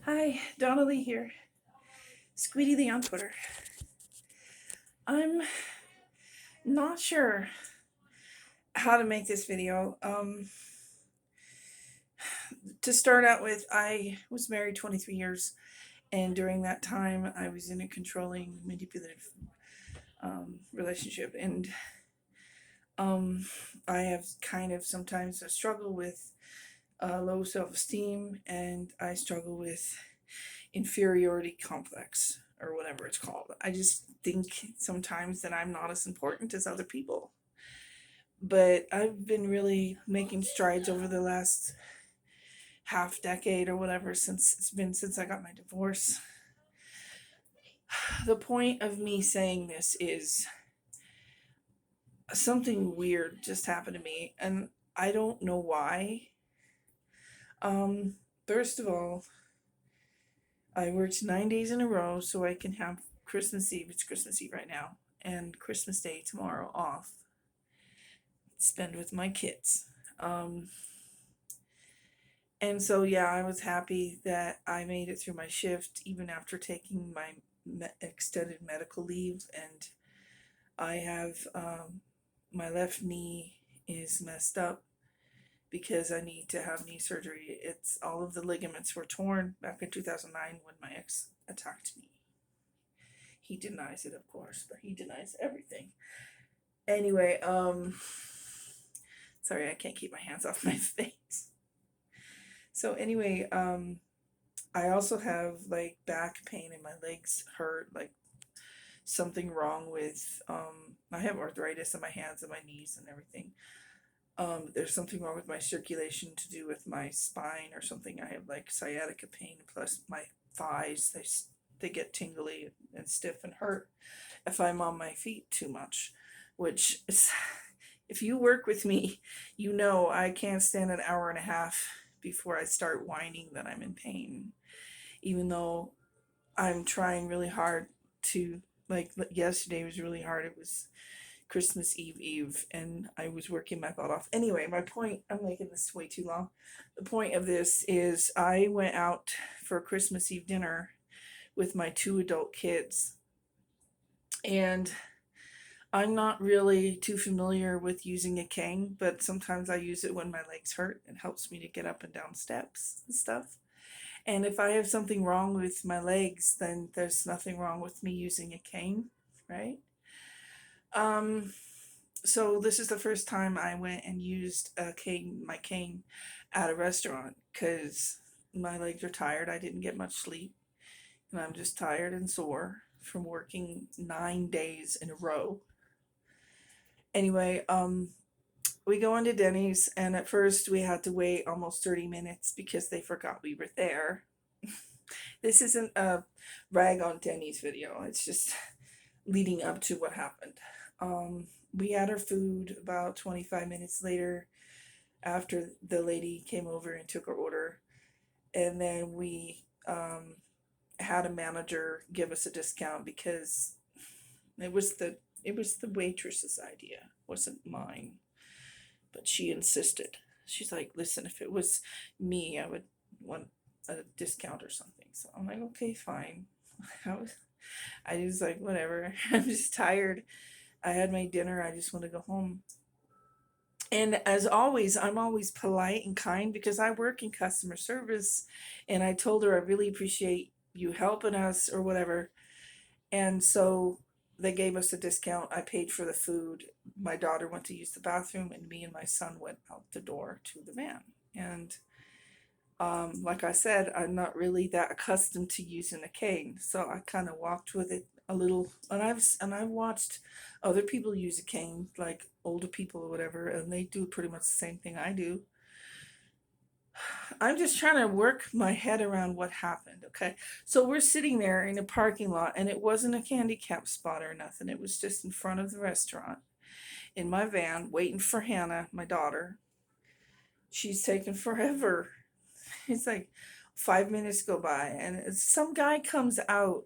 Hi, Donna Lee here. Squeety the on Twitter. I'm not sure how to make this video. To start out with, I was married 23 years, and during that time, I was in a controlling, manipulative relationship. And um, I have kind of sometimes a struggle with low self esteem, and I struggle with inferiority complex or whatever it's called. I just think sometimes that I'm not as important as other people. But I've been really making strides over the last half decade or whatever since I got my divorce. The point of me saying this is something weird just happened to me and I don't know why. First of all, I worked 9 days in a row so I can have Christmas Eve, it's Christmas Eve right now, and Christmas Day tomorrow off. Spend with my kids. Um And so, yeah, I was happy that I made it through my shift even after taking my extended medical leave. And I have my left knee is messed up because I need to have knee surgery. It's all of the ligaments were torn back in 2009 when my ex attacked me. He denies it, of course, but he denies everything. Anyway, sorry, I can't keep my hands off my face. So, anyway, I also have like back pain and my legs hurt, like something wrong with I have arthritis in my hands and my knees and everything. There's something wrong with my circulation to do with my spine or something. I have like sciatica pain plus my thighs they get tingly and stiff and hurt if I'm on my feet too much, which is if you work with me, you know I can't stand an hour and a half before I start whining that I'm in pain, even though I'm trying really hard to, like, yesterday was really hard. It was Christmas Eve and I was working my butt off. Anyway, my point, I'm making this way too long. The point of this is I went out for Christmas Eve dinner with my two adult kids, and I'm not really too familiar with using a cane, but sometimes I use it when my legs hurt. It helps me to get up and down steps and stuff. And if I have something wrong with my legs, then there's nothing wrong with me using a cane, right? Um, so this is the first time I went and used my cane at a restaurant because my legs are tired. I didn't get much sleep, and I'm just tired and sore from working 9 days in a row. Anyway, we go into Denny's, and at first we had to wait almost 30 minutes because they forgot we were there. This isn't a rag on Denny's video, it's just leading up to what happened. We had our food about 25 minutes later after the lady came over and took our order. And then we had a manager give us a discount because it was the waitress's idea, it wasn't mine. But she insisted. She's like, listen, if it was me, I would want a discount or something. So I'm like, okay, fine. I was like, whatever. I'm just tired. I had my dinner. I just want to go home. And as always, I'm always polite and kind because I work in customer service. And I told her I really appreciate you helping us or whatever. And so they gave us a discount. I paid for the food. My daughter went to use the bathroom, and me and my son went out the door to the van. And like I said, I'm not really that accustomed to using a cane, so I kind of walked with it a little. And I've watched other people use a cane, like older people or whatever, and they do pretty much the same thing I do. I'm just trying to work my head around what happened. Okay, so we're sitting there in a parking lot, and it wasn't a handicap spot or nothing. It was just in front of the restaurant in my van, waiting for Hannah, my daughter. She's taking forever. It's like 5 minutes go by, and some guy comes out,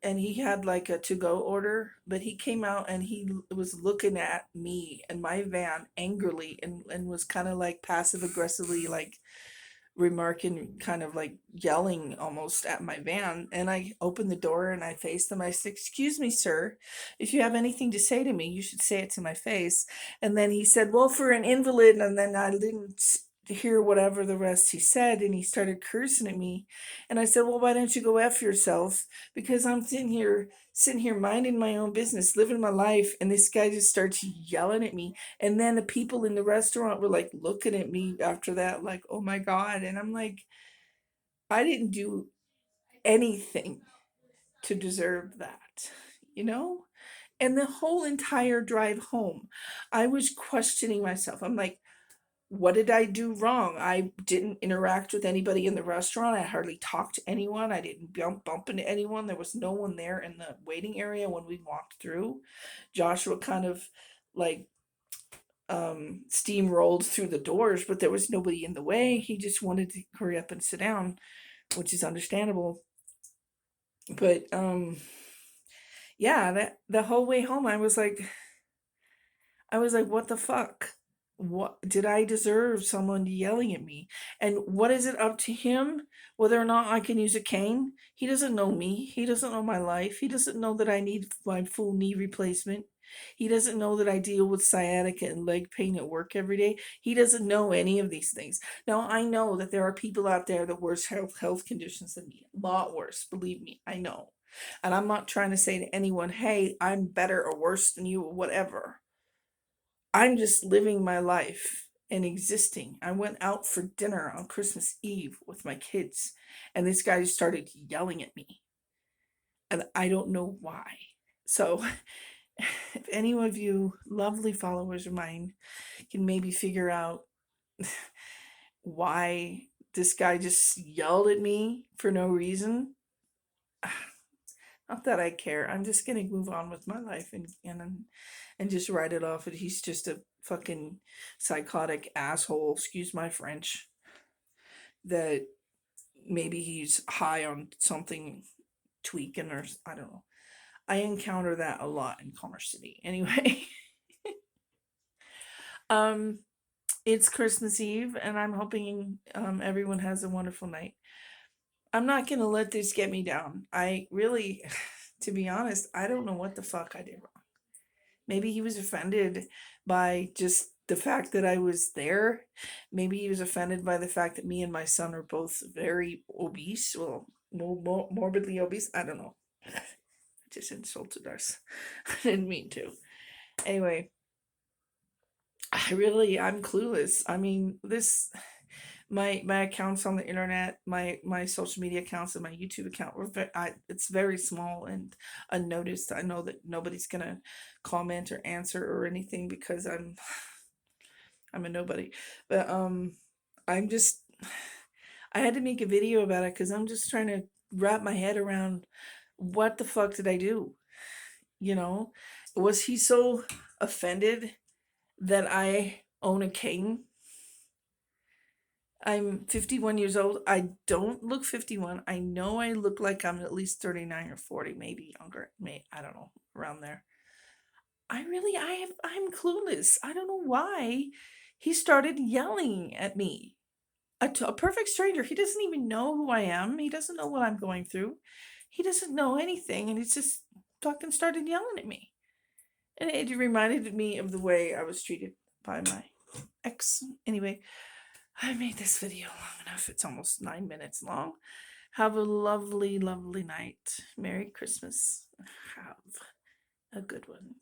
and he had like a to go order, but he came out and he was looking at me and my van angrily and was kind of like passive aggressively, like remarking, kind of like yelling almost at my van. And I opened the door and I faced them. I said, "Excuse me, sir, if you have anything to say to me, you should say it to my face." And then he said, "Well, for an invalid," and then I didn't hear whatever the rest he said, and he started cursing at me. And I said, "Well, why don't you go F yourself? Because I'm sitting here minding my own business, living my life, and this guy just starts yelling at me." And then the people in the restaurant were like looking at me after that, like, "Oh my God." And I'm like, I didn't do anything to deserve that, you know? And the whole entire drive home, I was questioning myself. I'm like, what did I do wrong? I didn't interact with anybody in the restaurant. I hardly talked to anyone. I didn't bump into anyone. There was no one there in the waiting area when we walked through. Joshua kind of like steamrolled through the doors, but there was nobody in the way. He just wanted to hurry up and sit down, which is understandable. But yeah, that the whole way home I was like, what the fuck? What did I deserve someone yelling at me? And what is it up to him whether or not I can use a cane? He doesn't know me. He doesn't know my life. He doesn't know that I need my full knee replacement. He doesn't know that I deal with sciatica and leg pain at work every day. He doesn't know any of these things. Now, I know that there are people out there that worse health conditions than me. A lot worse, believe me. I know. And I'm not trying to say to anyone, "Hey, I'm better or worse than you," or whatever. I'm just living my life and existing. I went out for dinner on Christmas Eve with my kids, and this guy started yelling at me, and I don't know why. So, if any of you lovely followers of mine can maybe figure out why this guy just yelled at me for no reason, not that I care. I'm just gonna move on with my life and just write it off. And he's just a fucking psychotic asshole. Excuse my French. That maybe he's high on something, tweaking, or I don't know. I encounter that a lot in Commerce City. Anyway, um, it's Christmas Eve, and I'm hoping everyone has a wonderful night. I'm not gonna let this get me down. I really, to be honest, I don't know what the fuck I did wrong. Maybe he was offended by just the fact that I was there. Maybe he was offended by the fact that me and my son are both very obese. Well, morbidly obese. I don't know. I just insulted us. I didn't mean to. Anyway, I'm clueless. I mean, my accounts on the internet, my social media accounts, and my YouTube account it's very small and unnoticed. I know that nobody's gonna comment or answer or anything because I'm a nobody. But I'm just I had to make a video about it because I'm just trying to wrap my head around what the fuck did I do? You know, was he so offended that I own a cane? I'm 51 years old. I don't look 51. I know I look like I'm at least 39 or 40, maybe younger. I don't know, around there. I'm clueless. I don't know why he started yelling at me. A perfect stranger. He doesn't even know who I am. He doesn't know what I'm going through. He doesn't know anything, and he's just fucking started yelling at me. And it reminded me of the way I was treated by my ex. Anyway, I made this video long enough. It's almost 9 minutes long. Have a lovely, lovely night. Merry Christmas. Have a good one.